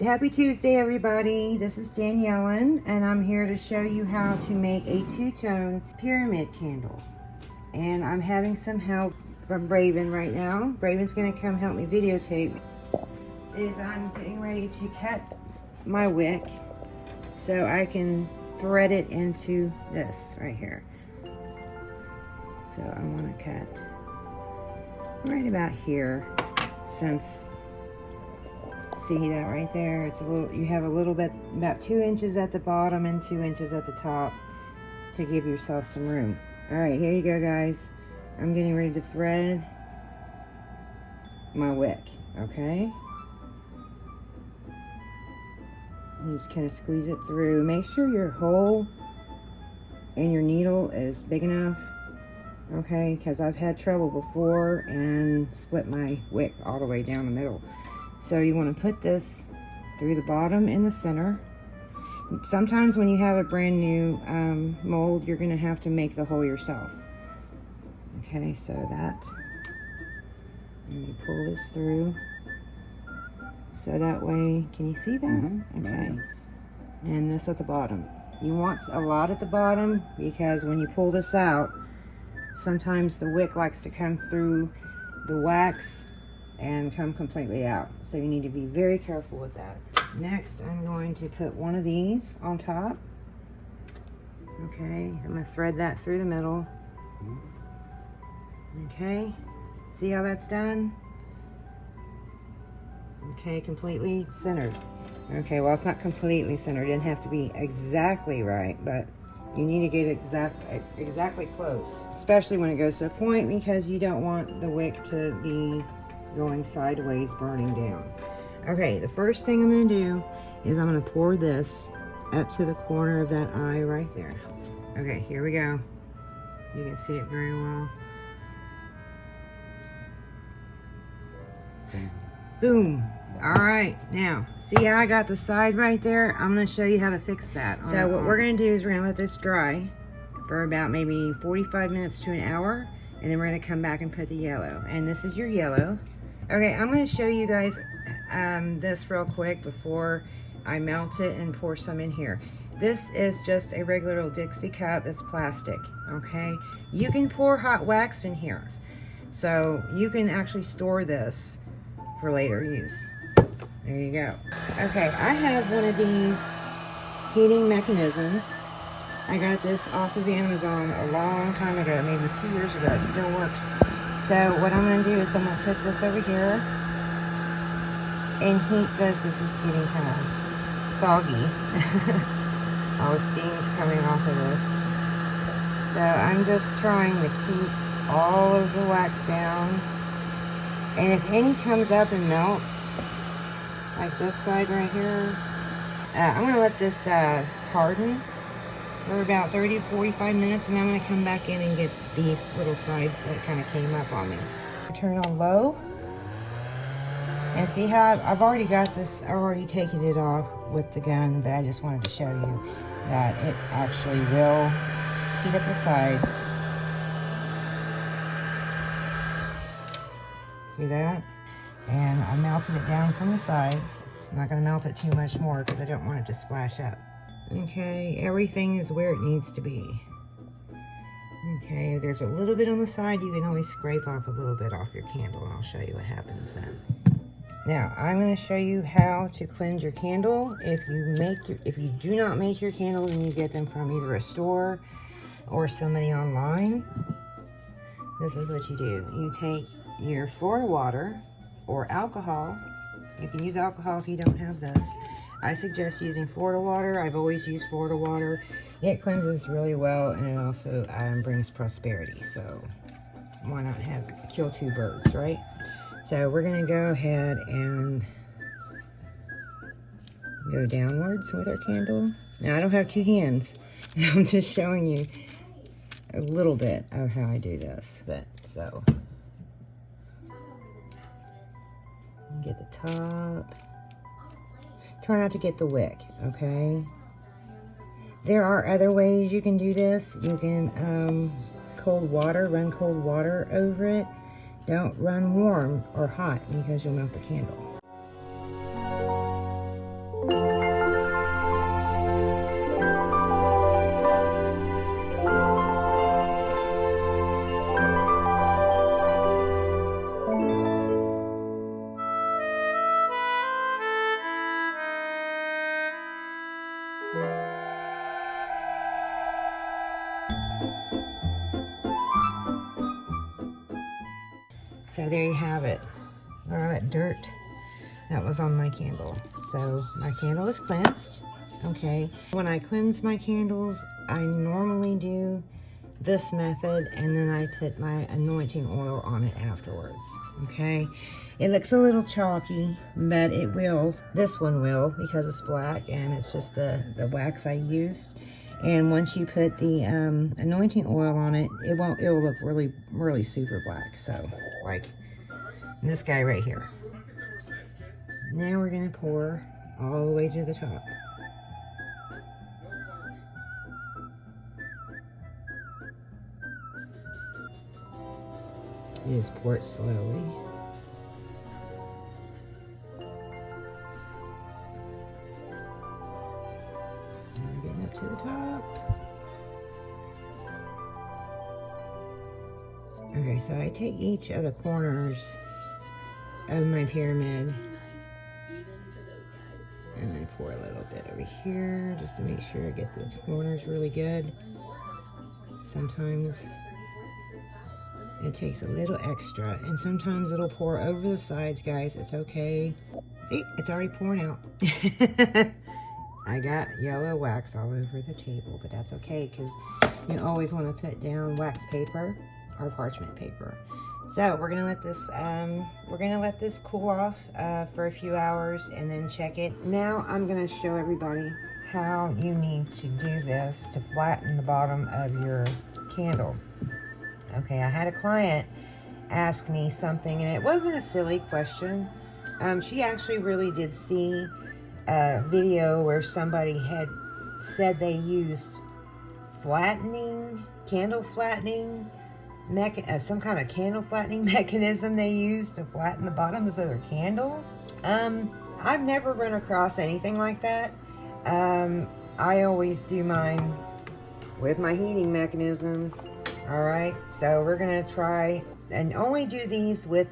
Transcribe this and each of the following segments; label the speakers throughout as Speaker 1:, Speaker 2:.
Speaker 1: Happy Tuesday, everybody. This is Danielle, and I'm here to show you how to make a two-tone pyramid candle. And I'm having some help from Braven right now. Braven's gonna come help me videotape. I'm getting ready to cut my wick so I can thread it into this right here. So I want to cut right about here, since see that right there, it's a little, you have a little bit, about 2 inches at the bottom and 2 inches at the top to give yourself some room. All right, here you go, guys. I'm getting ready to thread my wick. Okay, you just kind of squeeze it through. Make sure your hole and your needle is big enough, okay, because I've had trouble before and split my wick all the way down the middle. So you want to put this through the bottom and the center. Sometimes when you have a brand new mold, you're going to have to make the hole yourself. Okay, so that, and you pull this through. So that way, can you see that? Mm-hmm. Okay. And this at the bottom. You want a lot at the bottom because when you pull this out, sometimes the wick likes to come through the wax and come completely out. So you need to be very careful with that. Next, I'm going to put one of these on top. Okay, I'm going to thread that through the middle. Okay, see how that's done? Okay, completely centered. Okay, well, it's not completely centered. It didn't have to be exactly right, but you need to get exactly close, especially when it goes to a point, because you don't want the wick to be going sideways, burning down. Okay, the first thing I'm going to do is I'm going to pour this up to the corner of that eye right there. Okay, here we go. You can see it very well. Okay. Boom. All right, now see how I got the side right there? I'm going to show you how to fix that. So what we're going to do is we're going to let this dry for about maybe 45 minutes to an hour, and then we're going to come back and put the yellow. And this is your yellow. Okay, I'm going to show you guys this real quick before I melt it and pour some in here. This is just a regular little Dixie cup that's plastic, okay? You can pour hot wax in here, so you can actually store this for later use. There you go. Okay, I have one of these heating mechanisms. I got this off of Amazon a long time ago, maybe 2 years ago. It still works. So what I'm going to do is I'm going to put this over here and heat this. This is getting kind of foggy. All the steam's coming off of this. So I'm just trying to keep all of the wax down. And if any comes up and melts, like this side right here, I'm going to let this harden for about 30 to 45 minutes, and I'm going to come back in and get these little sides that kind of came up on me. Turn on low, and see how I've already got this, I've already taken it off with the gun, but I just wanted to show you that it actually will heat up the sides. See that? And I melted it down from the sides. I'm not going to melt it too much more because I don't want it to splash up. Okay, everything is where it needs to be. Okay, if there's a little bit on the side, you can always scrape off a little bit off your candle, and I'll show you what happens then. Now, I'm going to show you how to cleanse your candle. If you do not make your candles and you get them from either a store or somebody online, this is what you do. You take your Florida water or alcohol. You can use alcohol if you don't have this. I suggest using Florida water. I've always used Florida water. It cleanses really well, and it also brings prosperity. So why not kill two birds, right? So we're going to go ahead and go downwards with our candle. Now I don't have two hands. I'm just showing you a little bit of how I do this. So get the top. Try not to get the wick, okay? There are other ways you can do this. You can run cold water over it. Don't run warm or hot because you'll melt the candle. So there you have it. All that dirt that was on my candle. So my candle is cleansed. Okay. When I cleanse my candles, I normally do this method, and then I put my anointing oil on it afterwards. Okay. It looks a little chalky, but it will. This one will, because it's black and it's just the wax I used. And once you put the anointing oil on it, it will look really, really super black. So, like this guy right here. Now we're gonna pour all the way to the top. You just pour it slowly. And we're getting up to the top. Okay, so I take each of the corners of my pyramid and I pour a little bit over here just to make sure I get the corners really good. Sometimes it takes a little extra, and sometimes it'll pour over the sides, guys. It's okay. See, it's already pouring out. I got yellow wax all over the table, but that's okay because you always want to put down wax paper or parchment paper. So we're gonna let this cool off for a few hours and then check it. Now I'm gonna show everybody how you need to do this to flatten the bottom of your candle. Okay, I had a client ask me something, and it wasn't a silly question. She actually really did see a video where somebody had said they used candle flattening, some kind of candle flattening mechanism they used to flatten the bottoms of their candles. I've never run across anything like that. I always do mine with my heating mechanism. All right, so we're gonna try and only do these with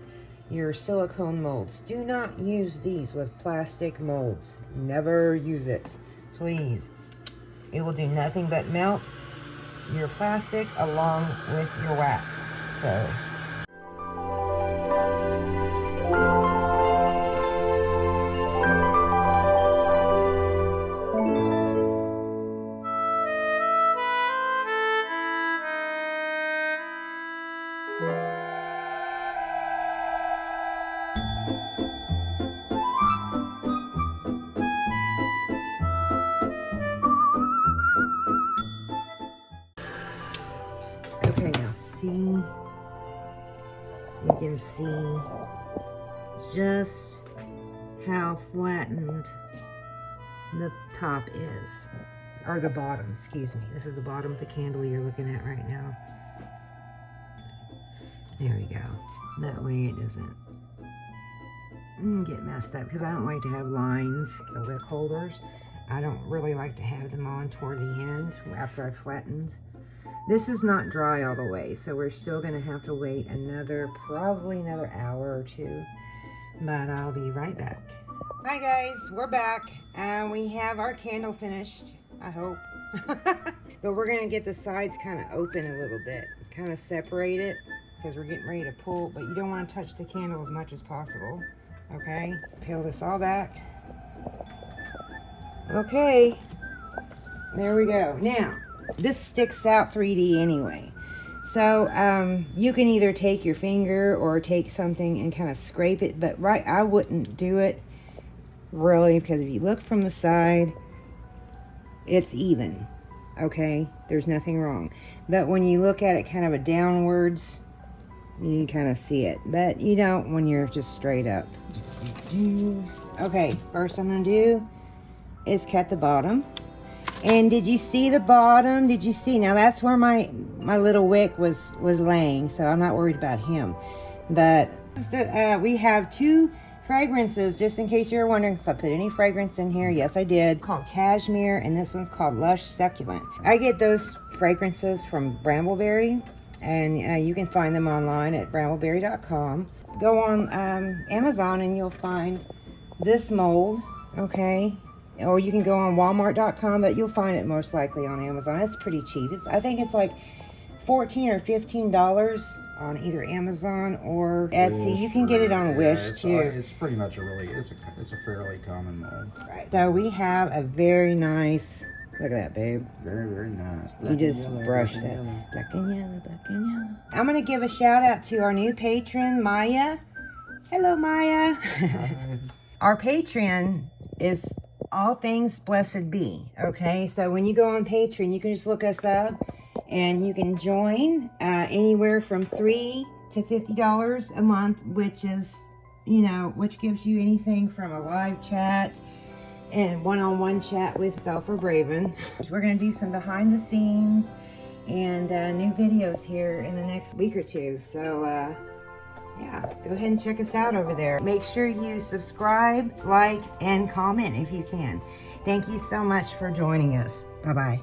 Speaker 1: your silicone molds. Do not use these with plastic molds. Never use it, please. It will do nothing but melt your plastic along with your wax. So okay, now see, you can see just how flattened the top is, or the bottom, excuse me. This is the bottom of the candle you're looking at right now. There we go. That way it doesn't get messed up, because I don't like to have lines. The wick holders, I don't really like to have them on toward the end after I've flattened. This is not dry all the way, so we're still going to have to wait probably another hour or two, but I'll be right back. Hi guys, we're back, and we have our candle finished, I hope. But we're going to get the sides kind of open a little bit, kind of separate it, because we're getting ready to pull, but you don't want to touch the candle as much as possible. Okay, peel this all back. Okay, there we go. Now, this sticks out 3D anyway. So you can either take your finger or take something and kind of scrape it, but I wouldn't do it really, because if you look from the side, it's even. Okay, there's nothing wrong. But when you look at it kind of a downwards, you kind of see it, but you don't when you're just straight up. Okay, first I'm gonna do is cut the bottom. And did you see the bottom? Did you see? Now that's where my little wick was laying, so I'm not worried about him. But we have two fragrances, just in case you're wondering if I put any fragrance in here. Yes, I did. Called Cashmere, and this one's called Lush Succulent. I get those fragrances from Brambleberry, and you can find them online at brambleberry.com. Go on Amazon and you'll find this mold, okay? Or you can go on walmart.com, but you'll find it most likely on Amazon. It's pretty cheap. I think it's like $14 or $15 on either Amazon or Etsy. You can get it on Wish too.
Speaker 2: It's pretty much it's a fairly common mold.
Speaker 1: Right. So we have a very nice. Look at that, babe.
Speaker 2: Very, very nice.
Speaker 1: You just brush that. Black and yellow, black and yellow. I'm going to give a shout out to our new patron, Maya. Hello, Maya. Our Patreon is All Things Blessed Be. Okay, so when you go on Patreon, you can just look us up and you can join anywhere from $3 to $50 a month, which is, which gives you anything from a live chat and one-on-one chat with self or Braven. We're going to do some behind the scenes and new videos here in the next week or two. So, yeah, go ahead and check us out over there. Make sure you subscribe, like, and comment if you can. Thank you so much for joining us. Bye-bye.